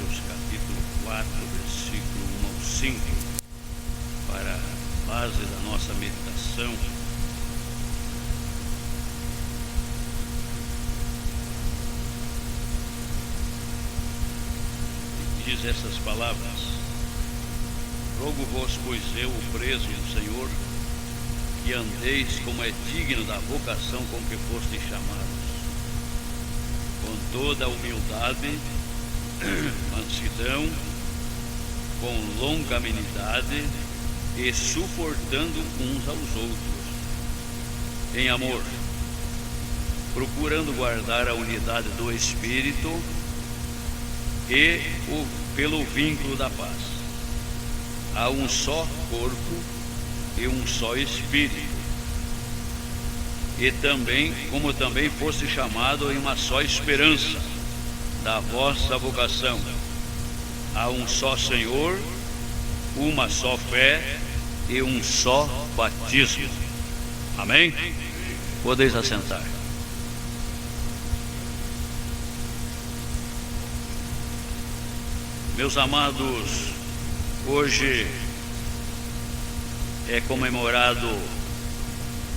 Hebreus capítulo 4, versículo 1 ao 5, para a base da nossa meditação. E diz essas palavras: Rogo-vos, pois eu, o preso do Senhor, que andeis como é digno da vocação com que fostes chamados, com toda a humildade, mansidão, com longanimidade e suportando uns aos outros, em amor, procurando guardar a unidade do Espírito e pelo vínculo da paz. Há um só corpo e um só Espírito, e também, como também foste chamado em uma só esperança da vossa vocação. Há um só Senhor, uma só fé e um só batismo. Amém? Podeis assentar. Meus amados, hoje é comemorado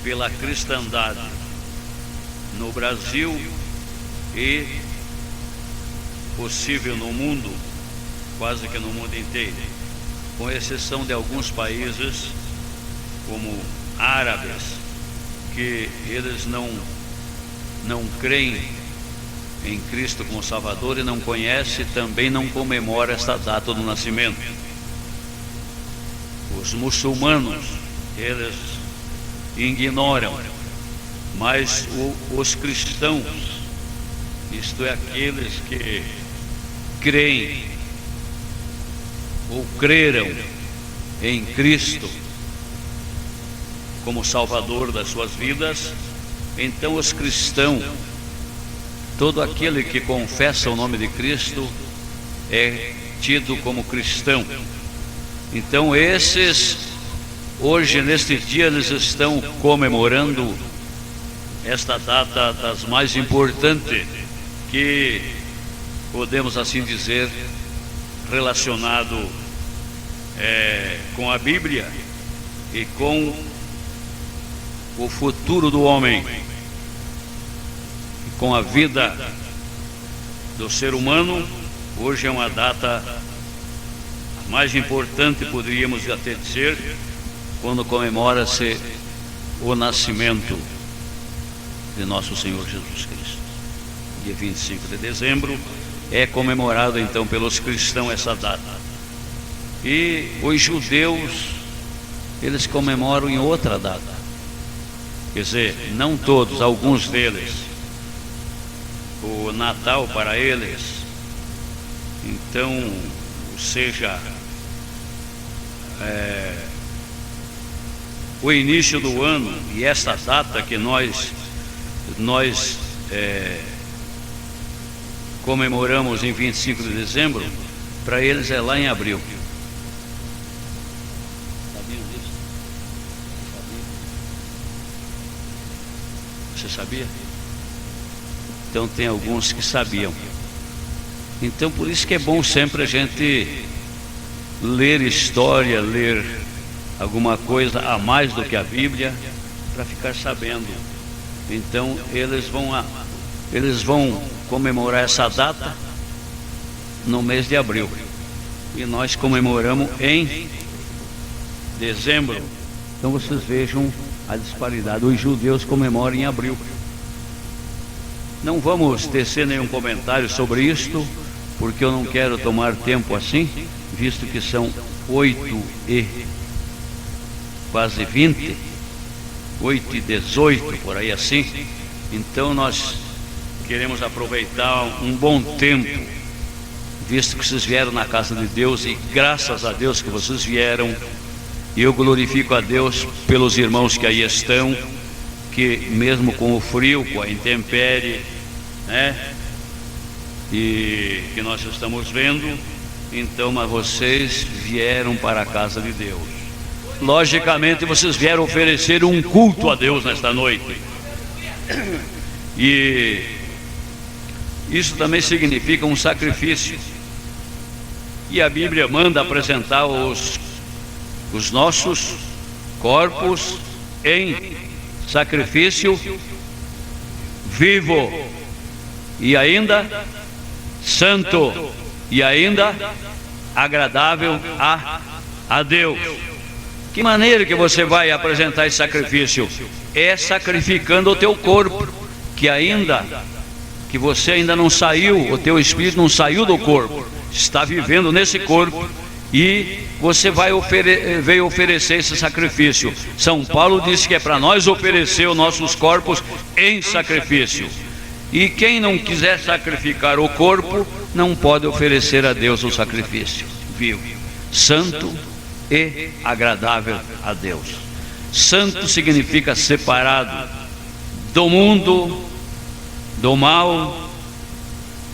pela cristandade no Brasil e possível no mundo, quase que no mundo inteiro, com exceção de alguns países como árabes, que eles não creem em Cristo como Salvador e não conhecem, também não comemoram esta data do nascimento. Os muçulmanos, eles ignoram, mas os cristãos, isto é, aqueles que creem ou creram em Cristo como Salvador das suas vidas, então os cristãos, todo aquele que confessa o nome de Cristo é tido como cristão. Então esses, hoje neste dia, eles estão comemorando esta data das mais importantes, que podemos assim dizer, relacionado com a Bíblia e com o futuro do homem, com a vida do ser humano. Hoje é uma data mais importante, poderíamos até dizer, quando comemora-se o nascimento de nosso Senhor Jesus Cristo. Dia 25 de dezembro é comemorado então pelos cristãos essa data. E os judeus, eles comemoram em outra data. Quer dizer, não todos, alguns deles. O Natal para eles, então, ou seja, o início do ano, e esta data que nós comemoramos em 25 de dezembro, para eles é lá em abril. Sabiam disso? Você sabia? Então tem alguns que sabiam. Então por isso que é bom sempre a gente ler história, ler alguma coisa a mais do que a Bíblia, para ficar sabendo. Então eles vão comemorar essa data no mês de abril, e nós comemoramos em dezembro. Então vocês vejam a disparidade. Os judeus comemoram em abril. Não vamos tecer nenhum comentário sobre isto, porque eu não quero tomar tempo assim, visto que são 8 e quase 20, 8 e 18, por aí assim. Então nós queremos aproveitar um bom tempo, visto que vocês vieram na casa de Deus, e graças a Deus que vocês vieram. E eu glorifico a Deus pelos irmãos que aí estão, que mesmo com o frio, com a intempérie, né, e que nós estamos vendo, então, mas vocês vieram para a casa de Deus. Logicamente vocês vieram oferecer um culto a Deus nesta noite, e isso também significa um sacrifício. E a Bíblia manda apresentar os nossos corpos em sacrifício vivo e ainda santo e ainda agradável a Deus. Que maneira que você vai apresentar esse sacrifício? É sacrificando o teu corpo, que você ainda não saiu, o teu espírito não saiu do corpo, está vivendo nesse corpo, e você veio oferecer esse sacrifício. São Paulo disse que é para nós oferecer os nossos corpos em sacrifício. E quem não quiser sacrificar o corpo, não pode oferecer a Deus o sacrifício vivo, santo e agradável a Deus. Santo significa separado do mundo, do mal,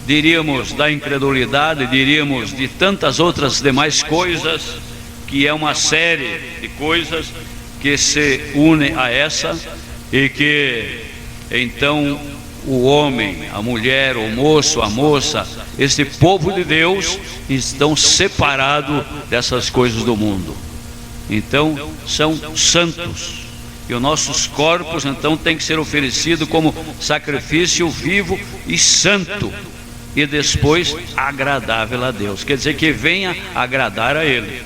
diríamos da incredulidade, diríamos de tantas outras demais coisas, que é uma série de coisas que se une a essa, e que então o homem, a mulher, o moço, a moça, este povo de Deus estão separados dessas coisas do mundo. Então são santos, e os nossos corpos então têm que ser oferecidos como sacrifício vivo e santo, e depois agradável a Deus, quer dizer que venha agradar a Ele.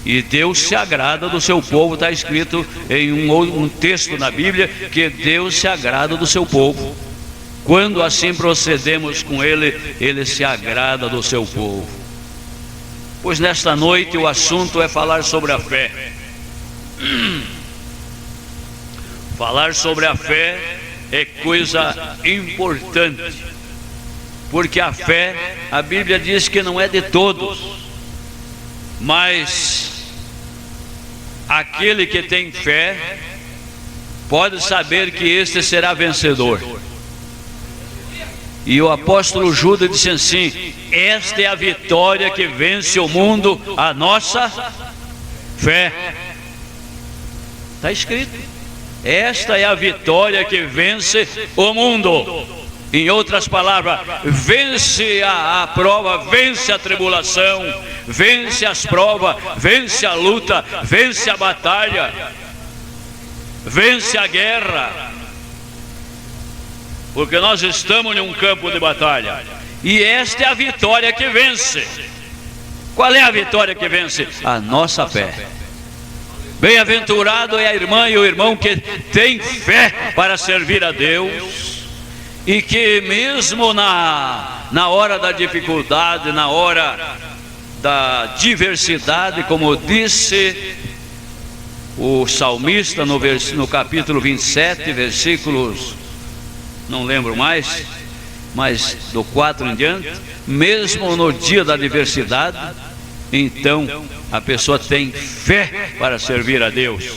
E Deus se agrada do seu povo. Está escrito em um texto na Bíblia que Deus se agrada do seu povo. Quando assim procedemos com Ele, Ele se agrada do seu povo. Pois nesta noite o assunto é falar sobre a fé. Falar sobre a fé é coisa importante, porque a fé, a Bíblia diz que não é de todos, mas aquele que tem fé pode saber que este será vencedor. E o apóstolo Judas disse assim: esta é a vitória que vence o mundo, a nossa fé. Está escrito: esta é a vitória que vence o mundo. Em outras palavras, vence a prova, vence a tribulação, vence as provas, vence a luta, vence a batalha, vence a guerra. Porque nós estamos em um campo de batalha, e esta é a vitória que vence. Qual é a vitória que vence? A nossa fé. Bem-aventurado é a irmã e o irmão que tem fé para servir a Deus, e que mesmo na hora da dificuldade, na hora da diversidade, como disse o salmista no capítulo 27, versículos, não lembro mais, mas do 4 em diante, mesmo no dia da adversidade, então a pessoa tem fé para servir a Deus.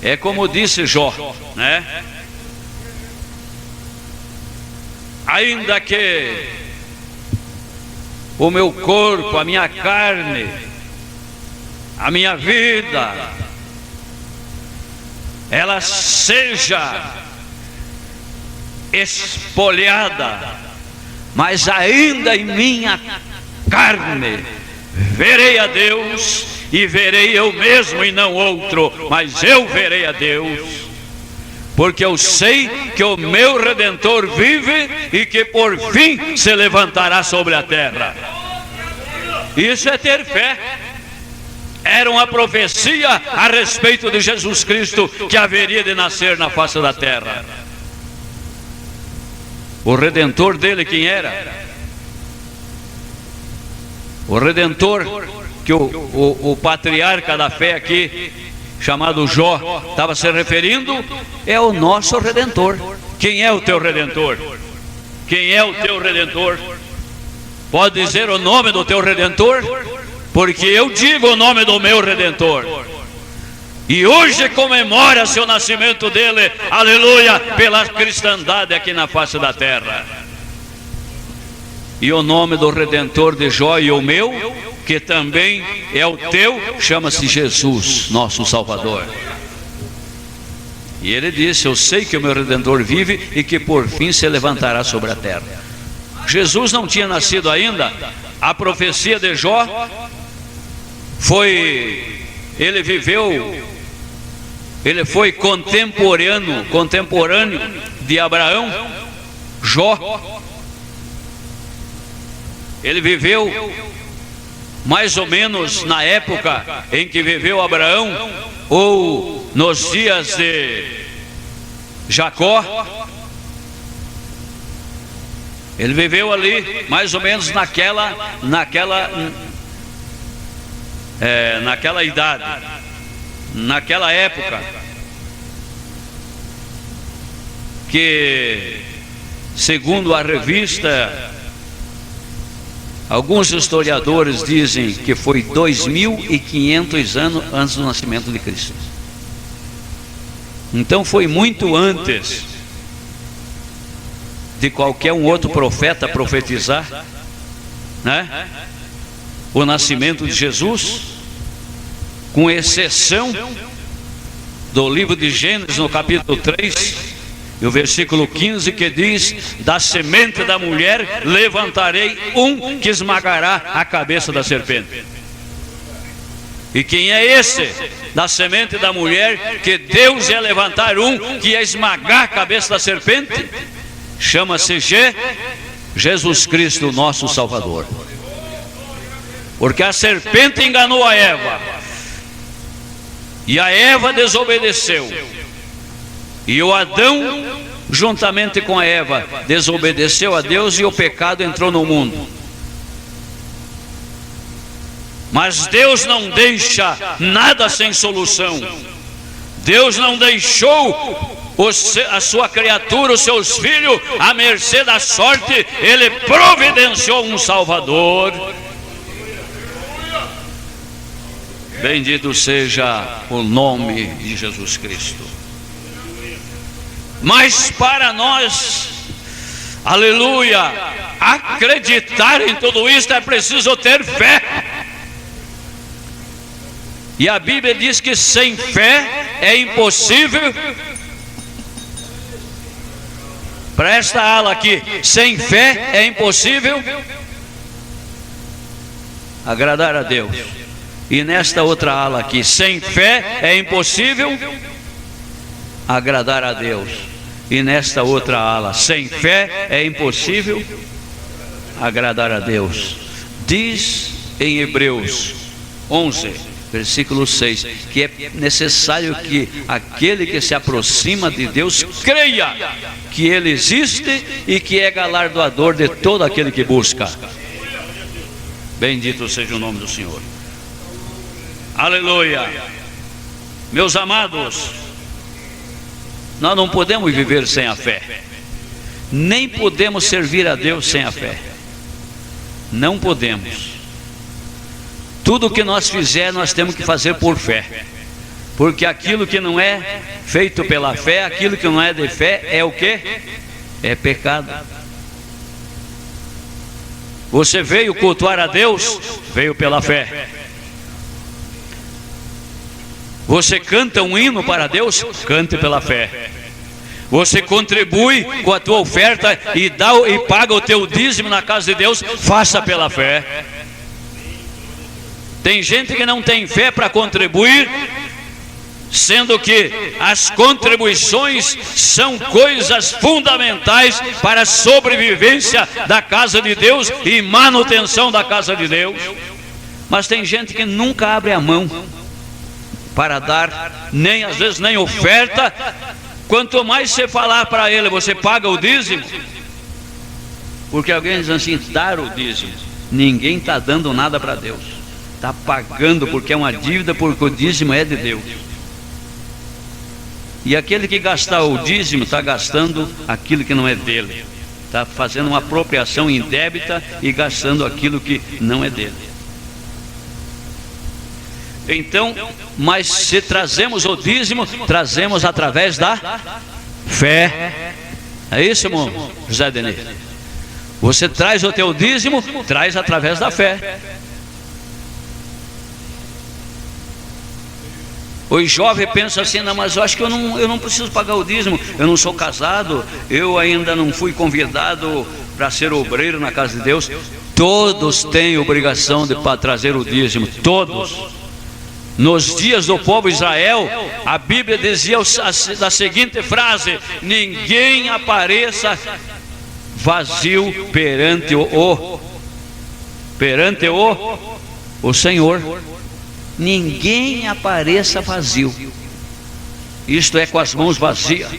É como disse Jó, né? Ainda que o meu corpo, a minha carne, a minha vida, ela seja espolhada, mas ainda em minha carne verei a Deus, e verei eu mesmo e não outro, mas eu verei a Deus, porque eu sei que o meu Redentor vive e que por fim se levantará sobre a terra. Isso é ter fé. Era uma profecia a respeito de Jesus Cristo, que haveria de nascer na face da terra. O Redentor dele quem era? O Redentor que o patriarca da fé aqui, chamado Jó, estava se referindo, é o nosso Redentor. Quem é o teu Redentor? Quem é o teu Redentor? Pode dizer o nome do teu Redentor? Porque eu digo o nome do meu Redentor. E hoje comemora-se o nascimento dele, aleluia, pela cristandade aqui na face da terra. E o nome do Redentor de Jó e o meu, que também é o teu, chama-se Jesus, nosso Salvador. E ele disse: eu sei que o meu Redentor vive e que por fim se levantará sobre a terra. Jesus não tinha nascido ainda, A profecia de Jó foi, ele foi contemporâneo de Abraão. Jó, ele viveu mais ou menos na época em que viveu Abraão, ou nos dias de Jacó. Ele viveu ali mais ou menos naquela idade, naquela época, que, segundo a revista, alguns historiadores dizem que foi 2.500 anos antes do nascimento de Cristo. Então foi muito antes de qualquer um outro profeta profetizar, né, o nascimento de Jesus, com exceção do livro de Gênesis, no capítulo 3, e o versículo 15, que diz: da semente da mulher levantarei um que esmagará a cabeça da serpente. E quem é esse da semente da mulher que Deus ia levantar um que ia esmagar a cabeça da serpente? Chama-se Jesus Cristo, nosso Salvador. Porque a serpente enganou a Eva, e a Eva desobedeceu, e o Adão, juntamente com a Eva, desobedeceu a Deus, e o pecado entrou no mundo. Mas Deus não deixa nada sem solução. Deus não deixou a sua criatura, os seus filhos, à mercê da sorte. Ele providenciou um Salvador. Bendito seja o nome de Jesus Cristo. Mas para nós, aleluia, acreditar em tudo isso é preciso ter fé. E a Bíblia diz que sem fé é impossível. Para esta ala aqui, sem fé é impossível agradar a Deus. E nesta outra ala aqui, sem fé é impossível agradar a Deus. E nesta outra ala, sem fé é impossível agradar a Deus. Diz em Hebreus 11, versículo 6, que é necessário que aquele que se aproxima de Deus creia que Ele existe e que é galardoador de todo aquele que busca. Bendito seja o nome do Senhor. Aleluia. Meus amados, nós não podemos viver sem a fé, nem podemos servir a Deus sem a fé. Não podemos. Tudo que nós fizer, nós temos que fazer por fé. Porque aquilo que não é feito pela fé, aquilo que não é de fé, é o quê? É pecado. Você veio cultuar a Deus, veio pela fé. Você canta um hino para Deus, cante pela fé. Você contribui com a tua oferta e paga o teu dízimo na casa de Deus, faça pela fé. Tem gente que não tem fé para contribuir, sendo que as contribuições são coisas fundamentais para a sobrevivência da casa de Deus e manutenção da casa de Deus. Mas tem gente que nunca abre a mão para dar, nem às vezes nem oferta. Quanto mais você falar para ele, você paga o dízimo, porque alguém diz assim, dar o dízimo. Ninguém está dando nada para Deus, está pagando porque é uma dívida, porque o dízimo é de Deus. E aquele que gastar o dízimo está gastando aquilo que não é dele, está fazendo uma apropriação indébita e gastando aquilo que não é dele. Então, mas se trazemos o dízimo, trazemos através da fé. É isso, irmão José Denis? Você traz o teu dízimo, traz através da fé. Os jovens pensam assim, não, mas eu acho que eu não preciso pagar o dízimo, eu não sou casado, eu ainda não fui convidado para ser obreiro na casa de Deus. Todos têm obrigação de trazer o dízimo, todos. Nos dias do povo Israel, a Bíblia dizia da seguinte frase: ninguém apareça vazio perante o Senhor. Ninguém apareça vazio. Isto é, com as mãos vazias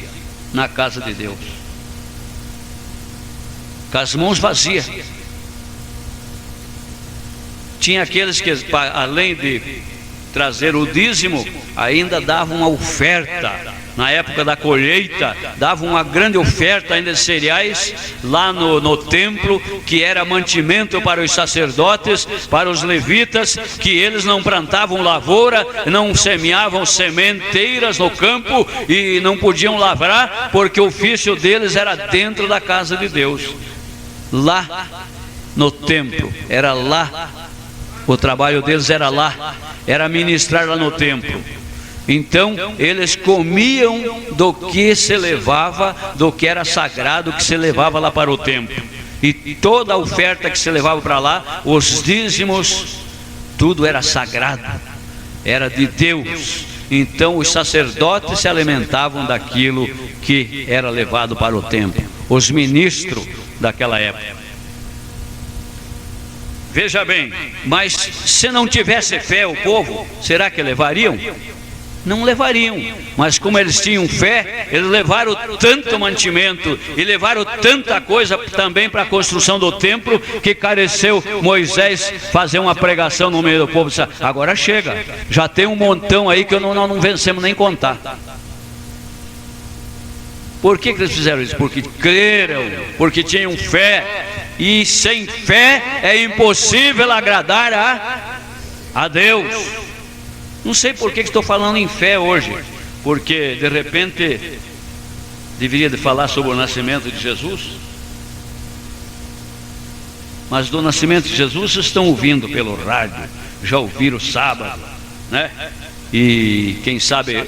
na casa de Deus. Com as mãos vazias. Tinha aqueles que, além de trazer o dízimo, ainda davam uma oferta. Na época da colheita, davam uma grande oferta ainda de cereais lá no templo, que era mantimento para os sacerdotes, para os levitas, que eles não plantavam lavoura, não semeavam sementeiras no campo e não podiam lavrar, porque o ofício deles era dentro da casa de Deus, lá no templo. Era lá, o trabalho deles era lá, era ministrar lá no templo. Então eles comiam do que se levava, do que era sagrado, que se levava lá para o templo. E toda a oferta que se levava para lá, os dízimos, tudo era sagrado, era de Deus. Então os sacerdotes se alimentavam daquilo que era levado para o templo, os ministros daquela época. Veja bem, mas se não tivesse fé o povo, será que levariam? Não levariam, mas como eles tinham fé, eles levaram tanto mantimento e levaram tanta coisa também para a construção do templo, que careceu Moisés fazer uma pregação no meio do povo. Disse: agora chega, já tem um montão aí que nós não vencemos nem contar. Por que eles fizeram isso? Porque creram, porque tinham fé, e sem fé é impossível agradar a Deus. Não sei por que estou falando em fé hoje, porque de repente deveria de falar sobre o nascimento de Jesus, mas do nascimento de Jesus vocês estão ouvindo pelo rádio, já ouviram sábado, né? E quem sabe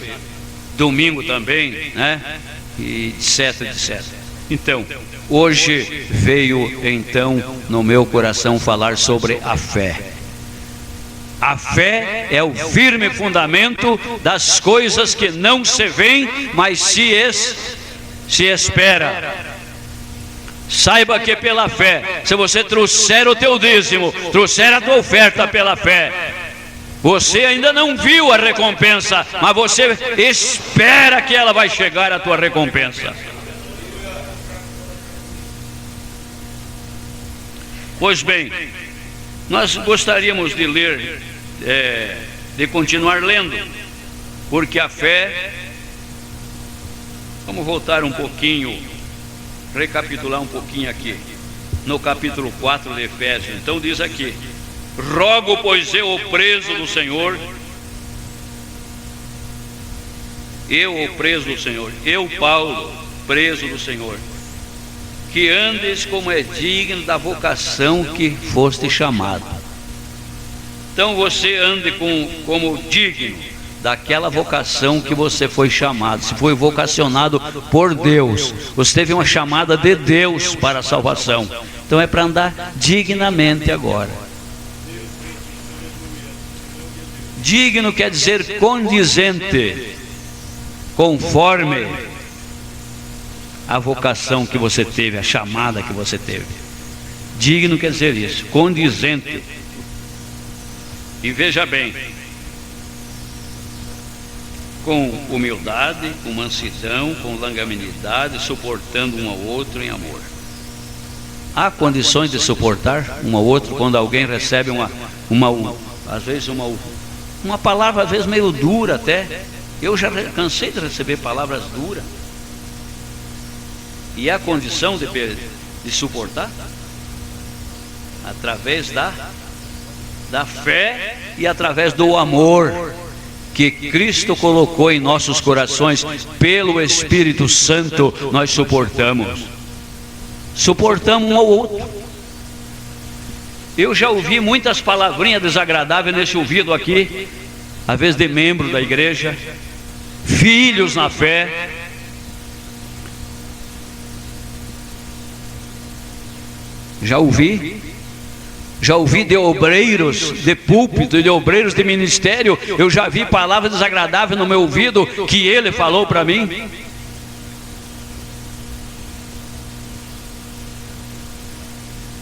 domingo também, né? E etc. Então, hoje veio então no meu coração falar sobre a fé. A fé é o firme fundamento das coisas que não se veem, mas se espera. Saiba que pela fé, se você trouxer o teu dízimo, trouxer a tua oferta pela fé, você ainda não viu a recompensa, mas você espera que ela vai chegar, a tua recompensa. Pois bem, nós gostaríamos de ler, de continuar lendo, porque a fé, vamos voltar um pouquinho, recapitular um pouquinho aqui, no capítulo 4 de Efésios. Então diz aqui: rogo, pois eu, o preso do Senhor, eu, Paulo, preso do Senhor, que andes como é digno da vocação que foste chamado. Então você ande como digno daquela vocação que você foi chamado. Se foi vocacionado por Deus, você teve uma chamada de Deus para a salvação. Então é para andar dignamente agora. Digno quer dizer condizente, conforme a vocação que você teve, a chamada que você teve. Digno quer dizer isso, condizente. E veja bem, com humildade, com mansidão, com longanimidade, suportando um ao outro em amor. Há condições de suportar um ao outro quando alguém recebe às vezes uma palavra, às vezes meio dura até. Eu já cansei de receber palavras duras. E há condição de suportar? Através da fé e através do amor que Cristo colocou em nossos corações. Pelo Espírito Santo nós suportamos um ao outro. Eu já ouvi muitas palavrinhas desagradáveis nesse ouvido aqui, às vezes de membro da igreja, filhos na fé. Já ouvi, Já ouvi de obreiros de púlpito, de obreiros de ministério, eu já vi palavras desagradáveis no meu ouvido que ele falou para mim.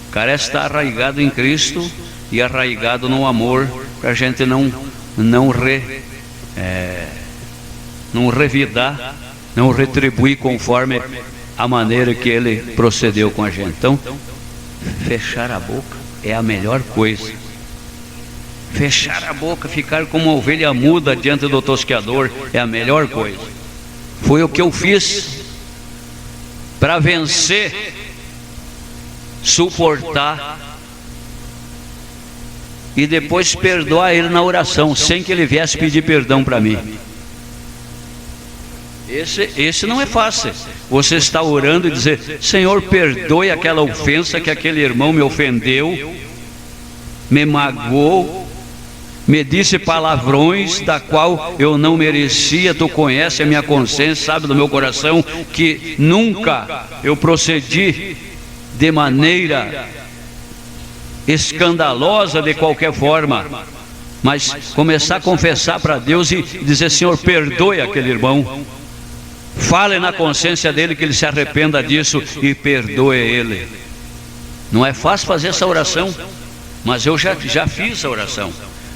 O cara está arraigado em Cristo e arraigado no amor, para a gente não revidar, não retribuir conforme a maneira que ele procedeu com a gente. Então, fechar a boca é a melhor coisa. Fechar a boca, ficar como uma ovelha muda diante do tosqueador, é a melhor coisa. Foi o que eu fiz para vencer, suportar e depois perdoar ele na oração, sem que ele viesse pedir perdão para mim. Esse não é fácil. Você está orando e dizer: Senhor, perdoe aquela ofensa que aquele irmão me ofendeu, me magoou, me disse palavrões da qual eu não merecia. Tu conhece a minha consciência, sabe do meu coração que nunca eu procedi de maneira escandalosa de qualquer forma, mas começar a confessar para Deus e dizer: Senhor, perdoe aquele irmão. Fale na consciência dele que ele se arrependa disso e perdoe ele. Não é fácil fazer essa oração, mas eu já fiz a oração.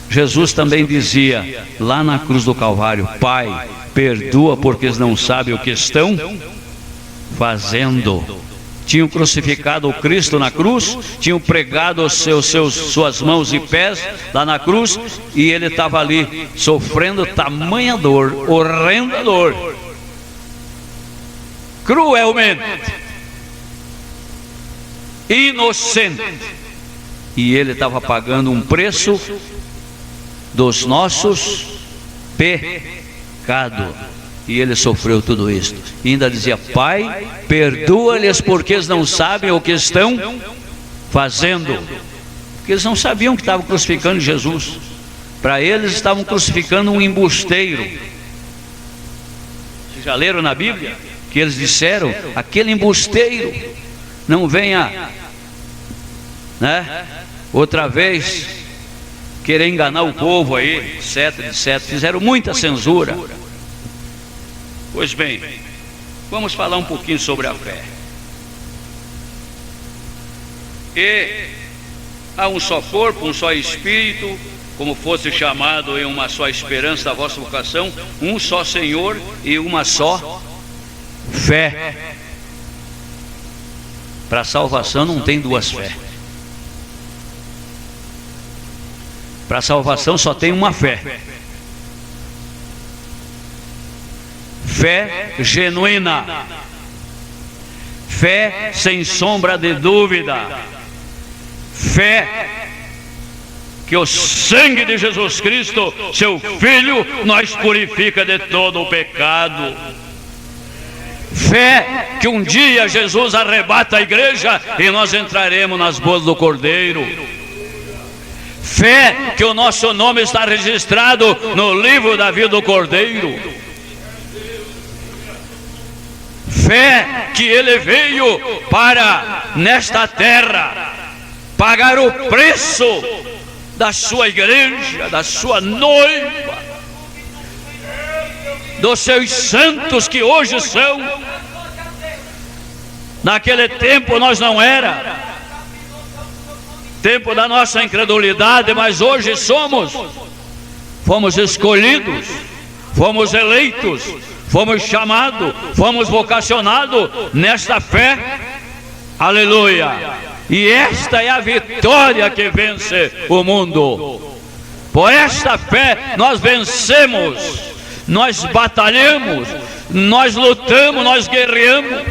Jesus também dizia lá na cruz do Calvário: Pai, perdoa porque eles não sabem o que estão fazendo. Tinham crucificado o Cristo na cruz, tinham pregado suas mãos e pés lá na cruz, e ele estava ali sofrendo tamanha dor, horrenda dor, cruelmente, inocente, e ele estava pagando um preço dos nossos pecados, e ele sofreu tudo isso. E ainda dizia: Pai, perdoa-lhes porque eles não sabem o que estão fazendo. Porque eles não sabiam que estavam crucificando Jesus. Para eles estavam crucificando um embusteiro. Vocês já leram na Bíblia que eles disseram: aquele embusteiro não venha, né, outra vez querer enganar o povo aí, etc. Fizeram muita censura. Pois bem, vamos falar um pouquinho sobre a fé. E há um só corpo, um só Espírito, como fosse chamado em uma só esperança da vossa vocação, um só Senhor e uma só fé. Para a salvação não tem duas fés. Para a salvação só tem uma fé. Fé genuína, fé sem sombra de dúvida, fé que o sangue de Jesus Cristo, seu Filho, nos purifica de todo o pecado. Fé que um dia Jesus arrebata a igreja e nós entraremos nas bodas do Cordeiro. Fé que o nosso nome está registrado no livro da vida do Cordeiro. Fé que ele veio para, nesta terra, pagar o preço da sua igreja, da sua noiva, dos seus santos que hoje são. Naquele tempo nós não era, tempo da nossa incredulidade, mas hoje fomos escolhidos, fomos eleitos, fomos chamados, fomos vocacionados nesta fé. Aleluia! E esta é a vitória que vence o mundo. Por esta fé nós vencemos, nós batalhamos, nós lutamos, nós guerreamos.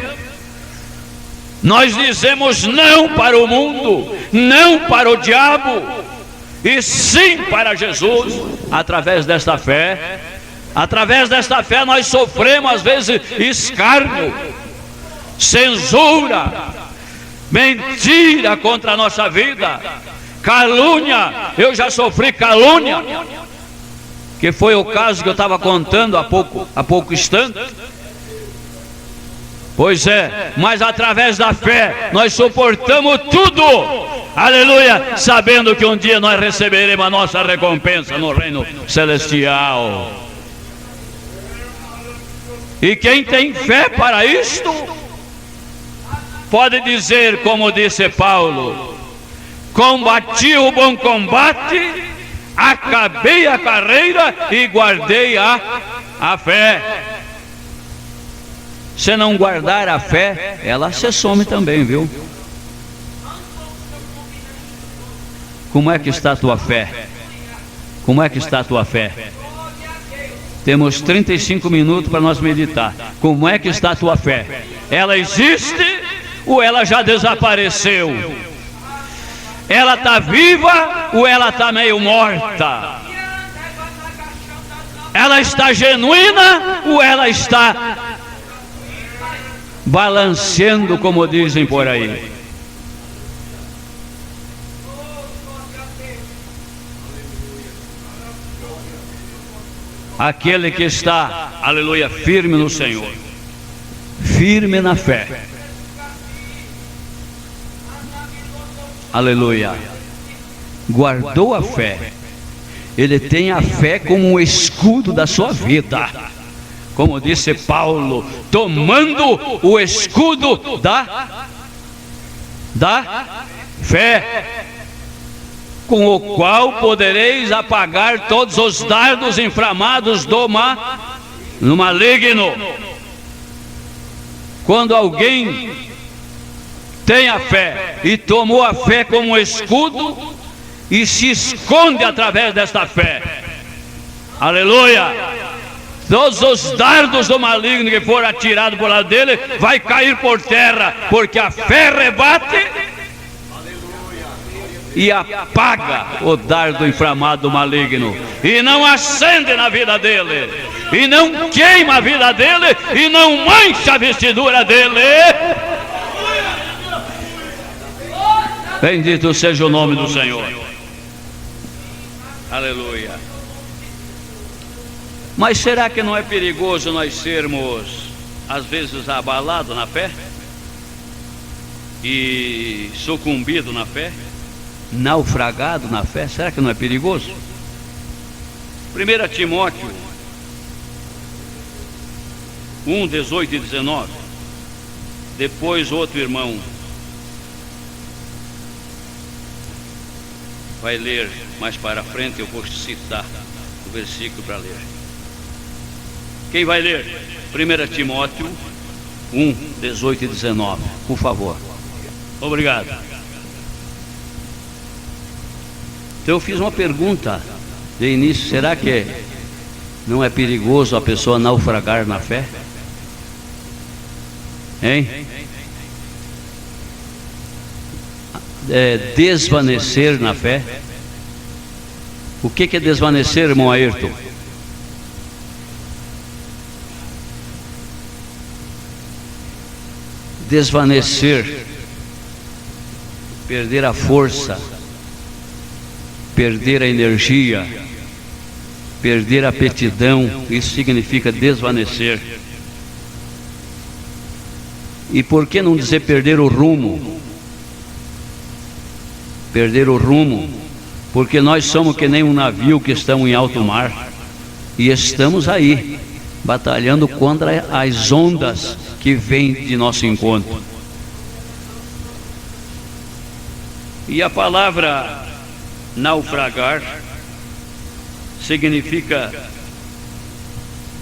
Nós dizemos não para o mundo, não para o diabo, e sim para Jesus, através desta fé. Através desta fé nós sofremos às vezes escárnio, censura, mentira contra a nossa vida, calúnia. Eu já sofri calúnia, que foi o caso que eu estava contando há pouco instante. Pois é, mas através da fé nós suportamos tudo, aleluia, sabendo que um dia nós receberemos a nossa recompensa no reino celestial. E quem tem fé para isto, pode dizer como disse Paulo: combati o bom combate, acabei a carreira e guardei a fé. Se não guardar a fé, ela se some também, viu? Como é que está a tua fé? Como é que está a tua fé? Temos 35 minutos para nós meditar. Como é que está a tua fé? Ela existe ou ela já desapareceu? Ela está viva ou ela está meio morta? Ela está genuína ou ela está balanceando, como dizem por aí? Aquele que está, aleluia, firme no Senhor, firme na fé, aleluia, guardou a fé, ele tem a fé como um escudo da sua vida, como disse Paulo, tomando o escudo da fé, com o qual podereis apagar todos os dardos inflamados do maligno. Quando alguém tem a fé e tomou a fé como escudo e se esconde através desta fé, aleluia, todos os dardos do maligno que for atirado por lado dele vai cair por terra, porque a fé rebate e apaga o dardo inflamado do maligno, e não acende na vida dele, e não queima a vida dele, e não mancha a vestidura dele. Bendito seja o nome do Senhor. Aleluia. Mas será que não é perigoso nós sermos às vezes abalados na fé e sucumbidos na fé, naufragado na fé? Será que não é perigoso? 1 Timóteo 1, 18 e 19. Depois outro irmão vai ler mais para frente, eu vou citar o versículo para ler. Quem vai ler? 1 Timóteo 1, 18 e 19, por favor. Obrigado. Então eu fiz uma pergunta de início: será que não é perigoso a pessoa naufragar na fé? Hein? Desvanecer na fé? O que é desvanecer, irmão Ayrton? Desvanecer, perder a força, perder a energia, perder a aptidão, isso significa desvanecer. E por que não dizer perder o rumo? Perder o rumo, porque nós somos que nem um navio que estamos em alto mar, e estamos aí, batalhando contra as ondas que vêm de nosso encontro. E a palavra naufragar significa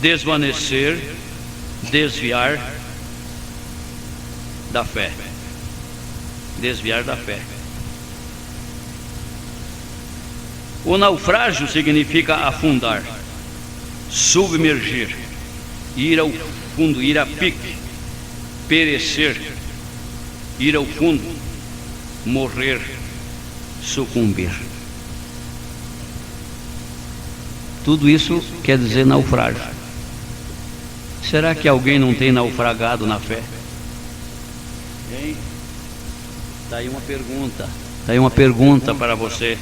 desvanecer, desviar da fé. Desviar da fé. O naufrágio significa afundar, submergir, ir ao fundo, ir a pique, perecer, ir ao fundo, morrer, sucumbir. Tudo isso quer dizer naufrágio. Será que alguém não tem naufragado na fé? Está aí uma pergunta. Está aí uma pergunta para você.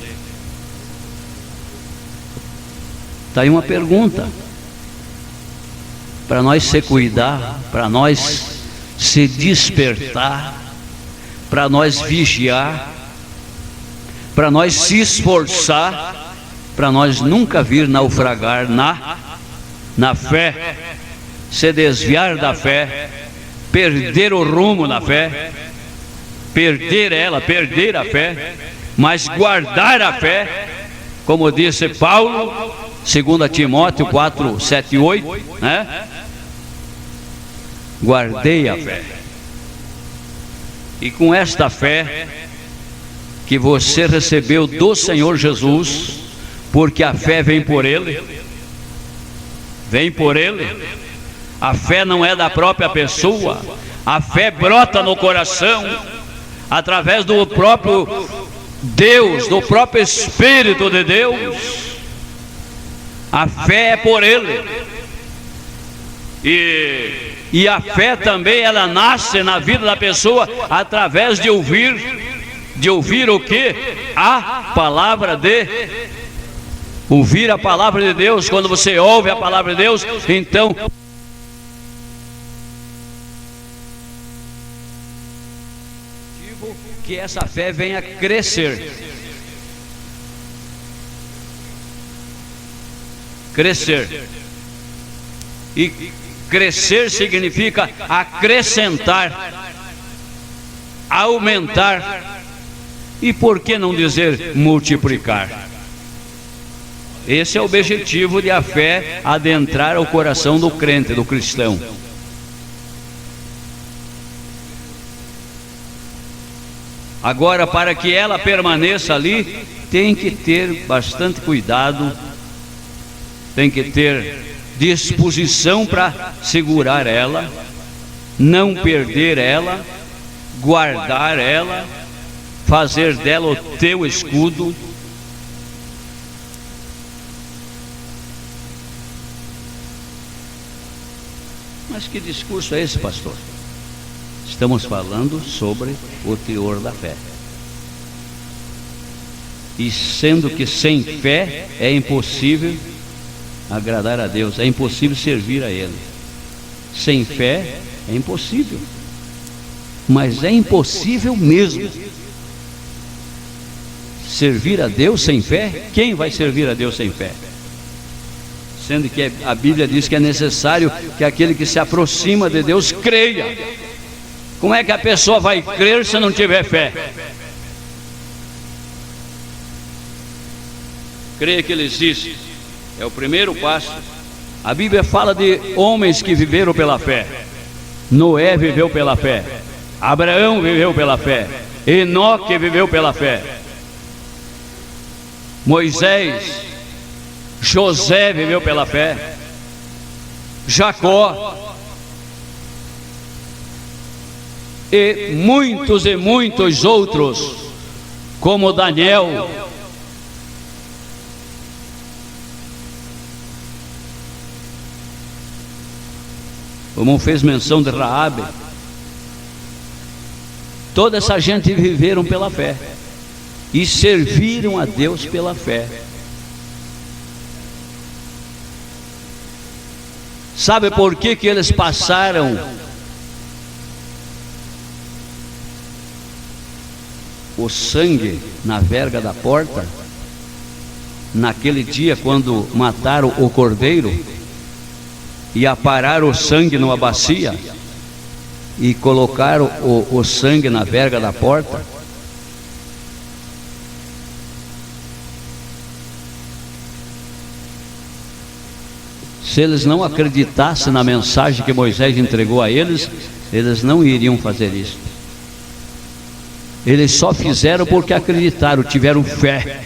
Está aí uma pergunta para nós se cuidar, para nós se despertar, para nós vigiar, para nós se esforçar, para nós nunca vir naufragar na fé, se desviar da fé, perder o rumo na fé, perder a fé, mas guardar a fé, como disse Paulo, 2 Timóteo 4, 7 e 8, né? Guardei a fé. E com esta fé que você recebeu do Senhor Jesus, porque a fé vem por Ele, a fé não é da própria pessoa, a fé brota no coração, através do próprio Deus, do próprio Espírito de Deus. A fé é por Ele, e a fé também, ela nasce na vida da pessoa através de ouvir o que? A palavra ouvir a palavra de Deus. Quando você ouve a palavra de Deus, então que essa fé venha crescer. E crescer significa acrescentar, aumentar, e por que não dizer multiplicar? Esse é o objetivo de a fé adentrar o coração do crente, do cristão. Agora, para que ela permaneça ali, tem que ter bastante cuidado, tem que ter disposição para segurar ela, não perder ela, guardar ela, fazer dela o teu escudo. Mas que discurso é esse, pastor? Estamos falando sobre o teor da fé. E sendo que sem fé é impossível agradar a Deus, é impossível servir a Ele. Sem fé é impossível, mas é impossível mesmo. Servir a Deus sem fé? Quem vai servir a Deus sem fé? Sendo que a Bíblia diz que é necessário que aquele que se aproxima de Deus creia. Como é que a pessoa vai crer se não tiver fé? Creia que Ele existe, é o primeiro passo. A Bíblia fala de homens que viveram pela fé. Noé viveu pela fé, Abraão viveu pela fé, Enoque viveu pela fé, Moisés, José viveu pela fé, Jacó, e muitos outros, como Daniel. Como fez menção de Raabe. Toda essa gente viveram pela fé e serviram a Deus pela fé. Sabe por que eles passaram o sangue na verga da porta naquele dia quando mataram o cordeiro e apararam o sangue numa bacia e colocaram o sangue na verga da porta? Se eles não acreditassem na mensagem que Moisés entregou a eles, eles não iriam fazer isso. Eles só fizeram porque acreditaram, tiveram fé.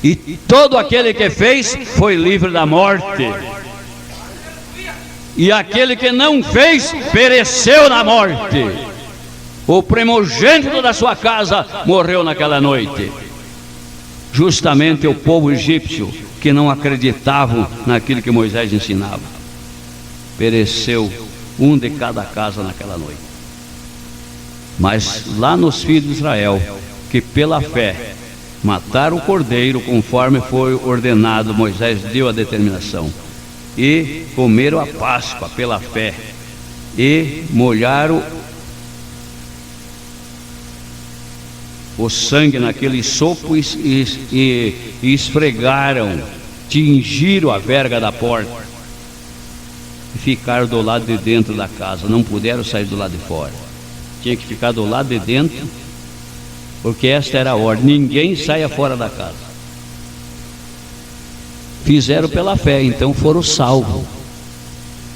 E todo aquele que fez foi livre da morte. E aquele que não fez, pereceu na morte. O primogênito da sua casa morreu naquela noite. Justamente o povo egípcio, que não acreditavam naquilo que Moisés ensinava. Pereceu um de cada casa naquela noite. Mas lá nos filhos de Israel, que pela fé mataram o cordeiro conforme foi ordenado, Moisés deu a determinação, e comeram a Páscoa pela fé. e molharam o sangue naquele sopo e esfregaram, tingiram a verga da porta e ficaram do lado de dentro da casa. Não puderam sair do lado de fora, tinha que ficar do lado de dentro, porque esta era a ordem: ninguém saia fora da casa. Fizeram pela fé, então foram salvos,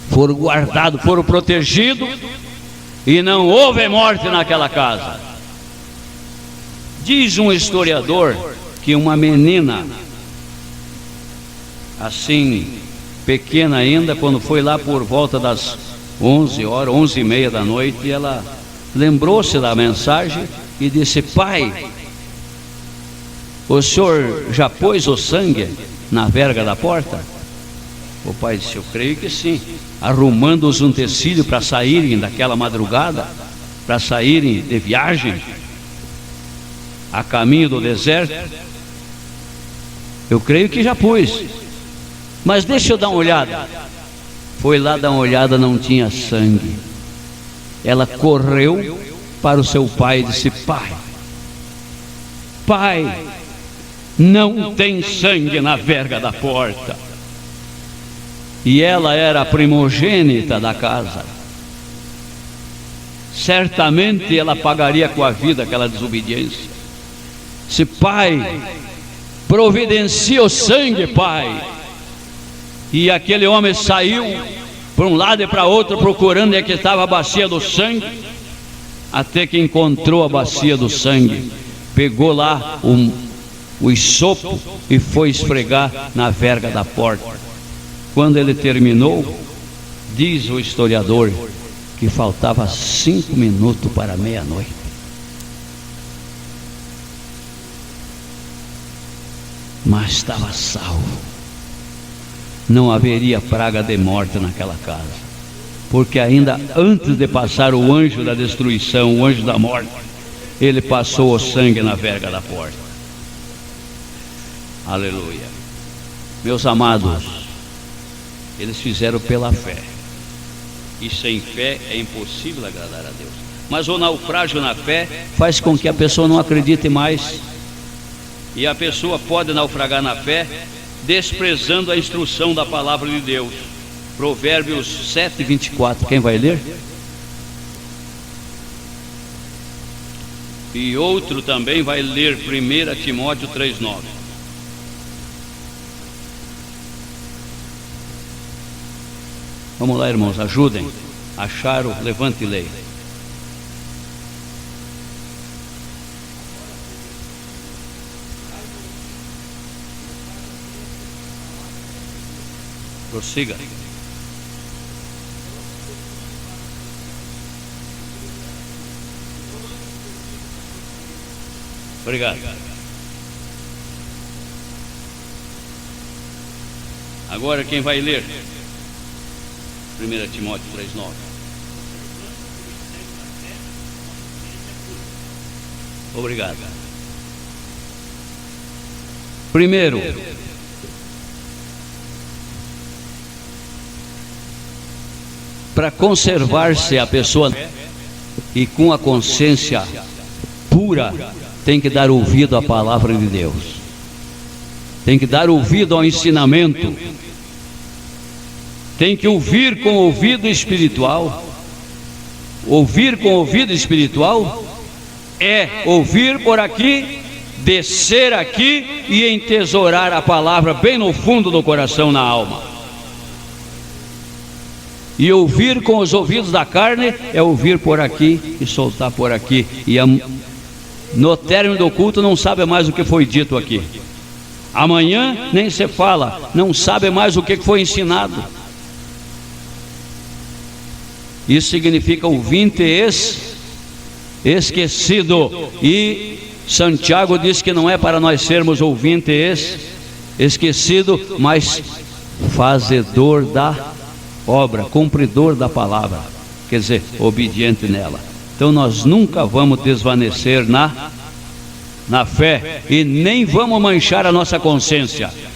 foram guardados, foram protegidos, e não houve morte naquela casa. Diz um historiador que uma menina assim pequena ainda, quando foi lá por volta das 11 horas, 11h30 da noite, ela lembrou-se da mensagem e disse: pai, o senhor já pôs o sangue na verga da porta? O pai disse: eu creio que sim. Arrumando os utensílios para saírem daquela madrugada, para saírem de viagem a caminho do deserto, eu creio que já pus. Mas deixa eu dar uma olhada. Foi lá dar uma olhada, não tinha sangue. Ela correu para o seu pai e disse: pai, não tem sangue na verga da porta. E ela era a primogênita da casa. Certamente ela pagaria com a vida aquela desobediência. Se pai, providencia o sangue, pai. E aquele homem saiu para um lado e para outro procurando onde é que estava a bacia do sangue, até que encontrou a bacia do sangue. Pegou lá o isopo e foi esfregar na verga da porta. Quando ele terminou, diz o historiador que faltava 5 minutos para meia-noite. Mas estava salvo. Não haveria praga de morte naquela casa, porque ainda antes de passar o anjo da destruição, o anjo da morte, ele passou o sangue na verga da porta. Aleluia. Meus amados, eles fizeram pela fé, e sem fé é impossível agradar a Deus. Mas o naufrágio na fé faz com que a pessoa não acredite mais, e a pessoa pode naufragar na fé desprezando a instrução da palavra de Deus. Provérbios 7:24, quem vai ler? E outro também vai ler 1 Timóteo 3:9. Vamos lá, irmãos, ajudem. Acharam? Levante e leia. Prossiga. Obrigado. Agora quem vai ler? 1 Timóteo 3:9. Obrigado. Primeiro, para conservar-se a pessoa e com a consciência pura, tem que dar ouvido à palavra de Deus, tem que dar ouvido ao ensinamento, tem que ouvir com ouvido espiritual. Ouvir com ouvido espiritual é ouvir por aqui, descer aqui e entesourar a palavra bem no fundo do coração, na alma. E ouvir com os ouvidos da carne é ouvir por aqui e soltar por aqui, e no término do culto não sabe mais o que foi dito aqui. Amanhã nem se fala, não sabe mais o que foi ensinado. Isso significa ouvinte esquecido. E Santiago diz que não é para nós sermos ouvinte esquecido, mas fazedor da obra, cumpridor da palavra, quer dizer, obediente nela. Então nós nunca vamos desvanecer na fé, e nem vamos manchar a nossa consciência.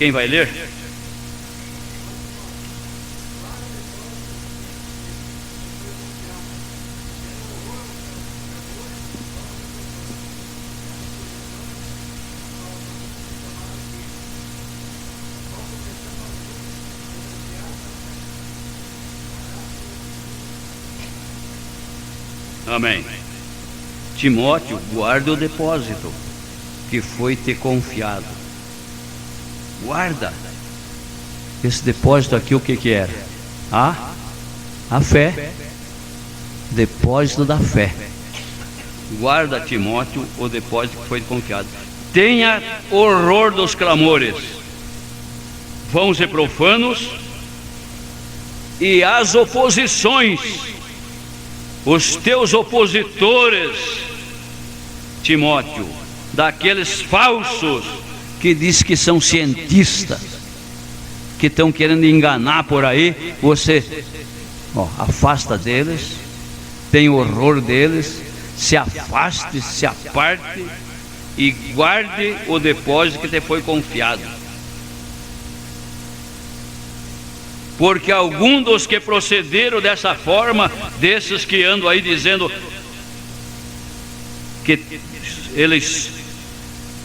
Quem vai ler? Amém. Timóteo, guarda o depósito que foi te confiado. Guarda. Esse depósito aqui, o que que era? A fé. Depósito da fé. Guarda, Timóteo, o depósito que foi te confiado. Tenha horror dos clamores, vãos e profanos, e as oposições. Os teus opositores, Timóteo, daqueles falsos que diz que são cientistas, que estão querendo enganar por aí, você afasta deles, tem horror deles, se afaste, se aparte e guarde o depósito que te foi confiado. Porque alguns dos que procederam dessa forma, desses que andam aí dizendo que eles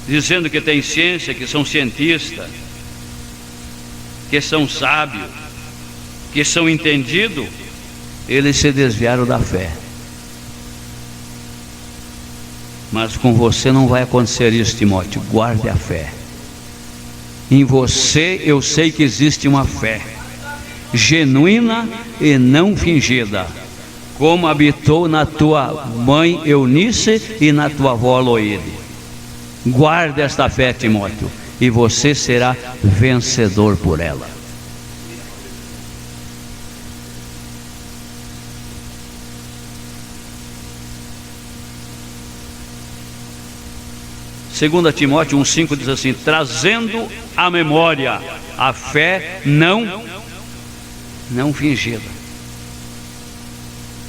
dizendo que têm ciência, que são cientistas, que são sábios, que são entendidos, eles se desviaram da fé. Mas com você não vai acontecer isso, Timóteo. Guarde a fé. Em você eu sei que existe uma fé genuína e não fingida, como habitou na tua mãe Eunice e na tua avó Loide. Guarde esta fé, Timóteo, e você será vencedor por ela. Segunda Timóteo 1,5 diz assim: trazendo à memória a fé não fingida.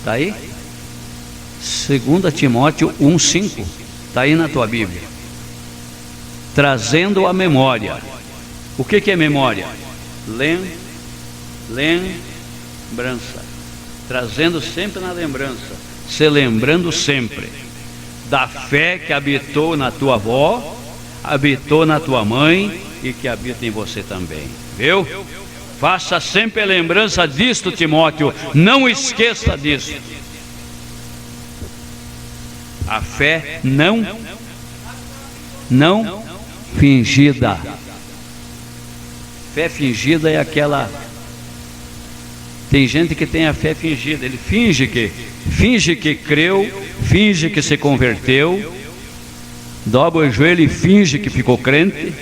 Está aí? 2 Timóteo 1,5. Está aí na tua Bíblia. Trazendo a memória. O que é memória? Lembrança. Trazendo sempre na lembrança. Se lembrando sempre da fé que habitou na tua avó, habitou na tua mãe e que habita em você também. Viu? Faça sempre a lembrança disto, Timóteo. Não esqueça disso. A fé não fingida. Fé fingida é aquela. Tem gente que tem a fé fingida. Ele finge que creu, finge que se converteu, dobra o joelho e finge que ficou crente.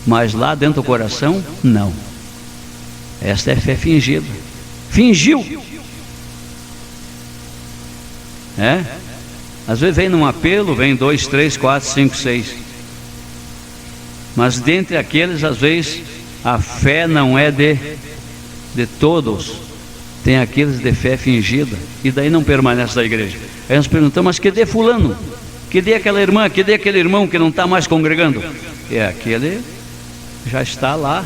Mas lá dentro do coração, não. Esta é fé fingida. Fingiu. Às vezes vem num apelo, vem 2, 3, 4, 5, 6. Mas dentre aqueles, às vezes, a fé não é de todos. Tem aqueles de fé fingida. E daí não permanece na igreja. Aí nós perguntamos, mas que de fulano? Que de aquela irmã? Que de aquele irmão que não está mais congregando? É aquele... já está lá,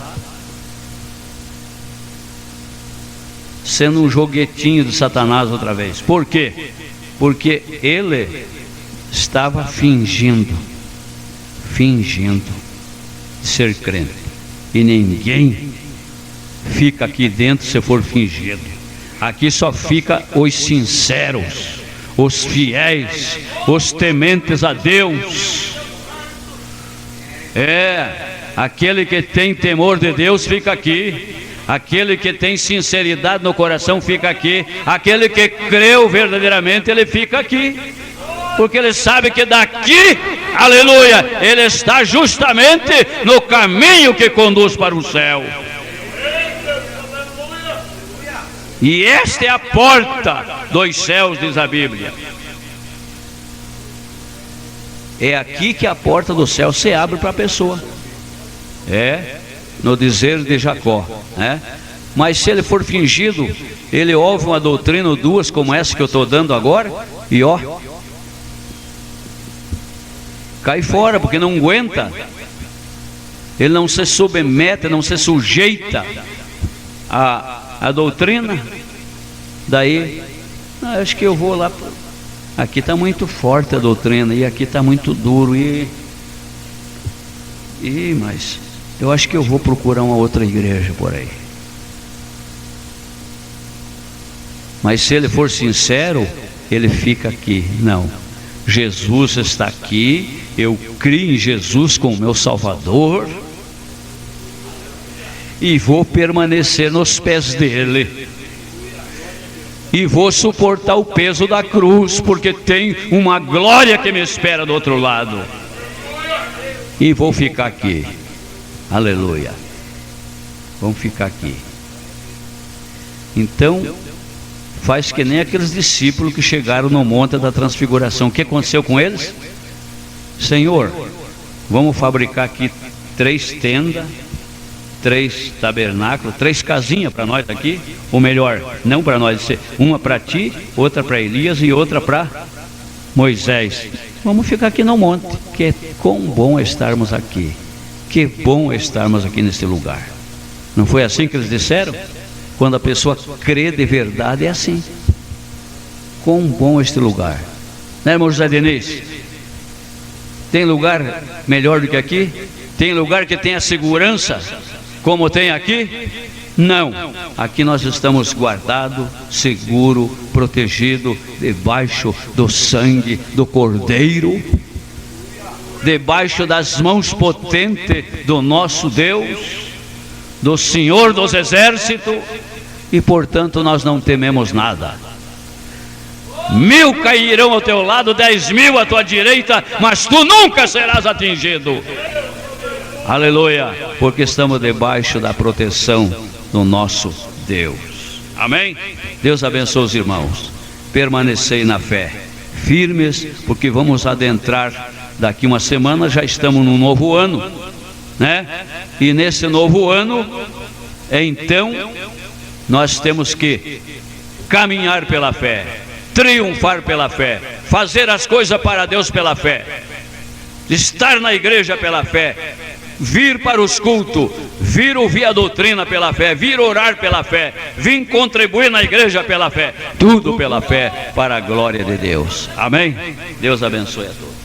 sendo um joguetinho de Satanás outra vez. Por quê? Porque ele estava fingindo ser crente. E ninguém fica aqui dentro se for fingido. Aqui só fica os sinceros, os fiéis, os tementes a Deus. Aquele que tem temor de Deus fica aqui. Aquele que tem sinceridade no coração fica aqui. Aquele que creu verdadeiramente, ele fica aqui. Porque ele sabe que daqui, aleluia, ele está justamente no caminho que conduz para o céu. E esta é a porta dos céus, diz a Bíblia. É aqui que a porta do céu se abre para a pessoa. No dizer de Jacó, Mas se ele for fingido, ele ouve uma doutrina ou duas como essa que eu estou dando agora, e cai fora, porque não aguenta. Ele não se submete, não se sujeita à doutrina. Daí, acho que eu vou lá. Aqui está muito forte a doutrina, e aqui está muito duro. Mas eu acho que eu vou procurar uma outra igreja por aí. Mas se ele for sincero, ele fica aqui. Não, Jesus está aqui, eu creio em Jesus como meu Salvador, e vou permanecer nos pés dele, e vou suportar o peso da cruz, porque tem uma glória que me espera do outro lado, e vou ficar aqui. Aleluia. Vamos ficar aqui. Então, faz que nem aqueles discípulos que chegaram no Monte da Transfiguração. O que aconteceu com eles? Senhor, vamos fabricar aqui 3 tendas, 3 tabernáculos, 3 casinhas para nós aqui. Ou melhor, não para nós, uma para ti, outra para Elias e outra para Moisés. Vamos ficar aqui no monte, que é quão bom estarmos aqui. Que bom estarmos aqui nesse lugar. Não foi assim que eles disseram? Quando a pessoa crê de verdade, é assim. Quão bom este lugar, né, irmão José Diniz? Tem lugar melhor do que aqui? Tem lugar que tem a segurança como tem aqui? Não. Aqui nós estamos guardados, seguro, protegido, debaixo do sangue do Cordeiro, debaixo das mãos potentes do nosso Deus, do Senhor dos Exércitos, e portanto nós não tememos nada. 1000 cairão ao teu lado, 10.000 à tua direita, mas tu nunca serás atingido. Aleluia, porque estamos debaixo da proteção do nosso Deus. Amém? Deus abençoe os irmãos. Permanecei na fé, firmes, porque vamos adentrar daqui uma semana, já estamos num novo ano, né? E nesse novo ano, então, nós temos que caminhar pela fé, triunfar pela fé, fazer as coisas para Deus pela fé, estar na igreja pela fé, vir para os cultos, vir ouvir a doutrina pela fé, vir orar pela fé, vir contribuir na igreja pela fé, tudo pela fé, para a glória de Deus. Amém? Deus abençoe a todos.